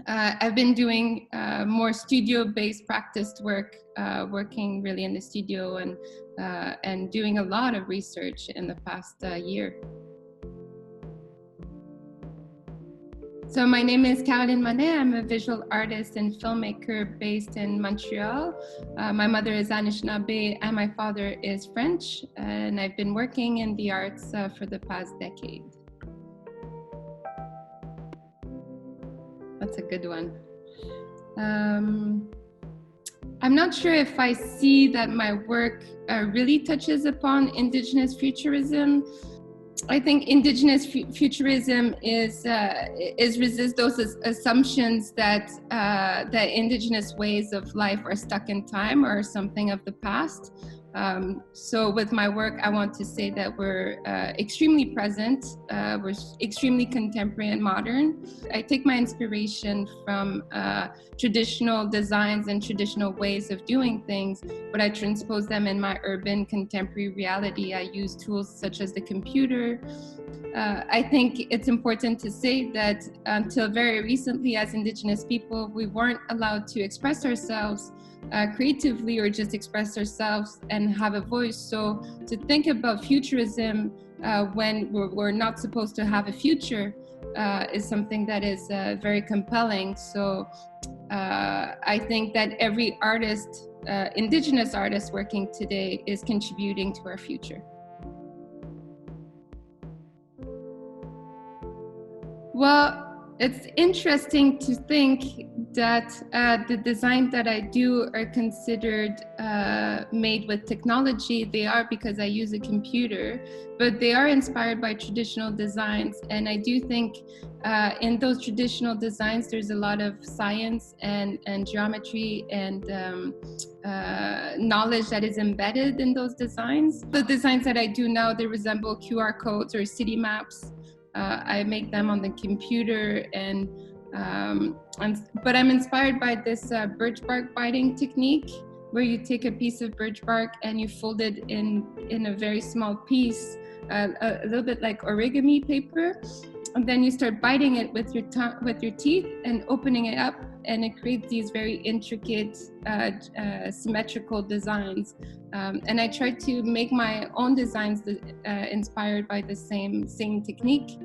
I've been doing more studio-based practiced work, working really in the studio and doing a lot of research in the past year. So my name is Caroline Monnet. I'm a visual artist and filmmaker based in Montreal. My mother is Anishinaabe and my father is French, and I've been working in the arts for the past decade. That's a good one. I'm not sure if I see that my work really touches upon Indigenous futurism. I think Indigenous futurism is resist those assumptions that that Indigenous ways of life are stuck in time or something of the past. So with my work, I want to say that we're extremely present, we're extremely contemporary and modern. I take my inspiration from traditional designs and traditional ways of doing things, but I transpose them in my urban contemporary reality. I use tools such as the computer. I think it's important to say that until very recently, as Indigenous people, we weren't allowed to express ourselves creatively or just express ourselves and have a voice. So to think about futurism when we're not supposed to have a future is something that is very compelling. So I think that every artist, Indigenous artist working today, is contributing to our future. Well, it's interesting to think that the design that I do are considered made with technology. They are because I use a computer, but they are inspired by traditional designs. And I do think in those traditional designs, there's a lot of science and geometry and knowledge that is embedded in those designs. The designs that I do now, they resemble QR codes or city maps. I make them on the computer, but I'm inspired by this birch bark binding technique, where you take a piece of birch bark and you fold it in a very small piece, a little bit like origami paper, and then you start biting it with your teeth and opening it up, and it creates these very intricate, symmetrical designs. And I try to make my own designs inspired by the same technique.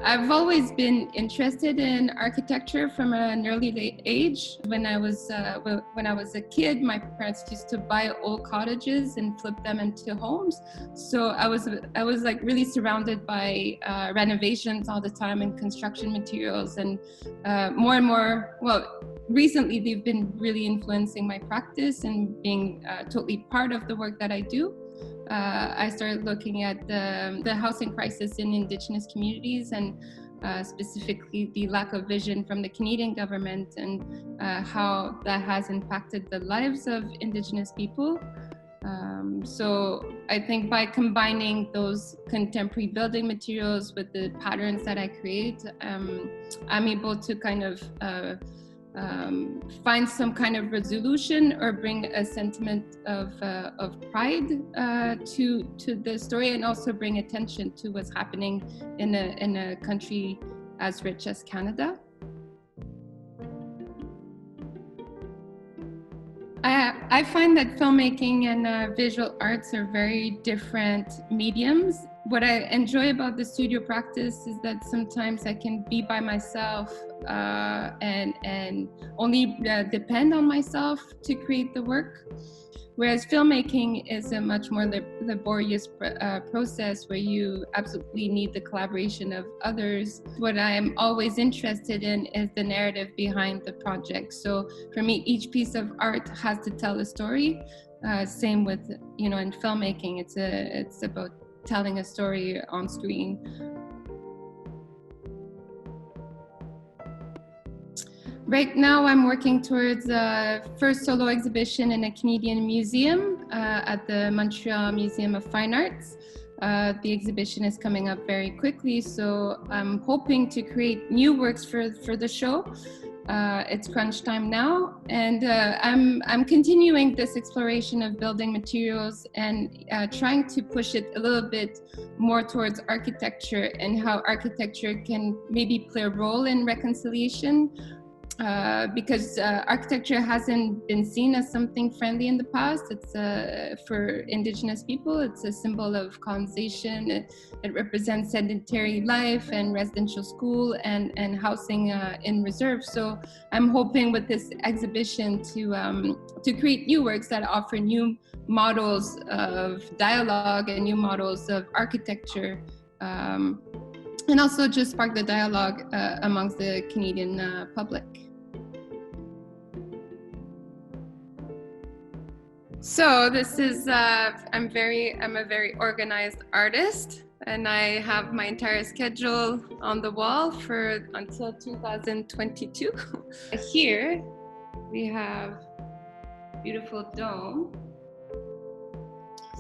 I've always been interested in architecture from an early age. When I was a kid, my parents used to buy old cottages and flip them into homes. So I was like really surrounded by renovations all the time and construction materials, and more and more. Well, recently they've been really influencing my practice and being totally part of the work that I do. I started looking at the housing crisis in Indigenous communities, and specifically the lack of vision from the Canadian government, and how that has impacted the lives of Indigenous people. So I think by combining those contemporary building materials with the patterns that I create, I'm able to kind of find some kind of resolution or bring a sentiment of pride to the story, and also bring attention to what's happening in a country as rich as Canada. I find that filmmaking and visual arts are very different mediums. What I enjoy about the studio practice is that sometimes I can be by myself and only depend on myself to create the work. Whereas filmmaking is a much more laborious process where you absolutely need the collaboration of others. What I am always interested in is the narrative behind the project. So for me, each piece of art has to tell a story. Same with, in filmmaking, it's about telling a story on screen. Right now, I'm working towards a first solo exhibition in a Canadian museum at the Montreal Museum of Fine Arts. The exhibition is coming up very quickly, so I'm hoping to create new works for the show. it's crunch time now, and I'm continuing this exploration of building materials and trying to push it a little bit more towards architecture and how architecture can maybe play a role in reconciliation. Because architecture hasn't been seen as something friendly in the past. It's for Indigenous people, it's a symbol of colonization. It represents sedentary life and residential school and housing in reserve. So I'm hoping with this exhibition to create new works that offer new models of dialogue and new models of architecture. And also just spark the dialogue amongst the Canadian public. So this is, I'm a very organized artist, and I have my entire schedule on the wall until 2022. Here we have beautiful dome.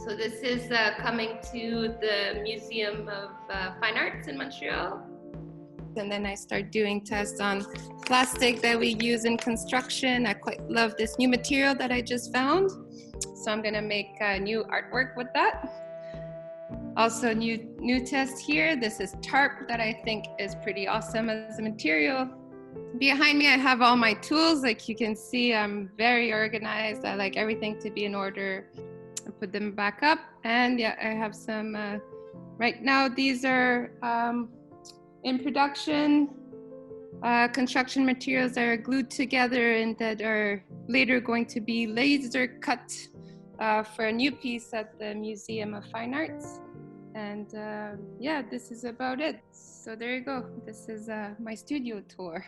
So this is coming to the Museum of Fine Arts in Montreal. And then I start doing tests on plastic that we use in construction. I quite love this new material that I just found. So I'm gonna make new artwork with that. Also new test here. This is tarp that I think is pretty awesome as a material. Behind me, I have all my tools. Like you can see, I'm very organized. I like everything to be in order. I put them back up, and yeah, I have some, right now these are in production, construction materials that are glued together and that are later going to be laser cut for a new piece at the Museum of Fine Arts. And yeah, this is about it. So there you go. This is my studio tour.